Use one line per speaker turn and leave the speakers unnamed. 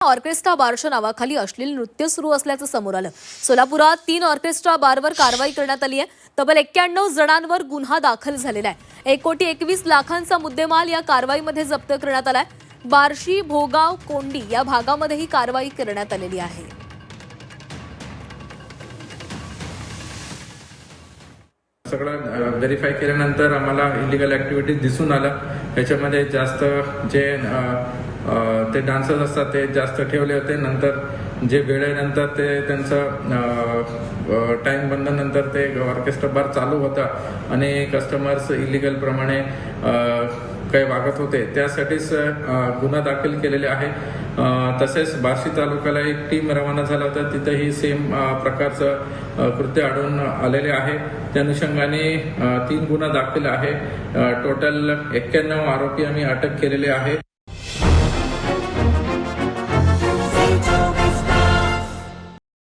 Orchestra बारच्या नावाखाली अश्लील नृत्य सुरू असल्याचं समोर आलं। सोलापुरात 3 ऑर्केस्ट्रा बारवर कारवाई करण्यात आली आहे। तब्बल 91 जणांवर गुन्हा दाखल झालेला आहे। 1,21,00,000चा मुद्देमाल या कारवाईमध्ये जप्त करण्यात आलाय। बार्शी, भोगाव, कोंडी या भागामध्ये ही कारवाई करण्यात आलेली आहे।
सगळं व्हेरीफाय केल्यानंतर आम्हाला इलिगल ऍक्टिव्हिटीज दिसून आल्या। त्याच्यामध्ये जास्त जे ते डान्सर्स असतात ते जास्त ठेवले होते। नंतर जे वेळेनंतर ते त्यांचं टाइम बंदनंतर ते ऑर्केस्ट्रा बार चालू होता आणि कस्टमर्स इलिगल प्रमाणे काही वागत होते, त्यासाठीच गुन्हा दाखल केलेले आहे। तसेच बार्शी तालुक्याला एक टीम रवाना झाला होता, तिथेही सेम प्रकारचं कृत्य आढळून आलेले आहे। त्या अनुषंगाने 3 गुन्हा दाखल आहे। टोटल 91 आरोपी आम्ही अटक केलेले आहे।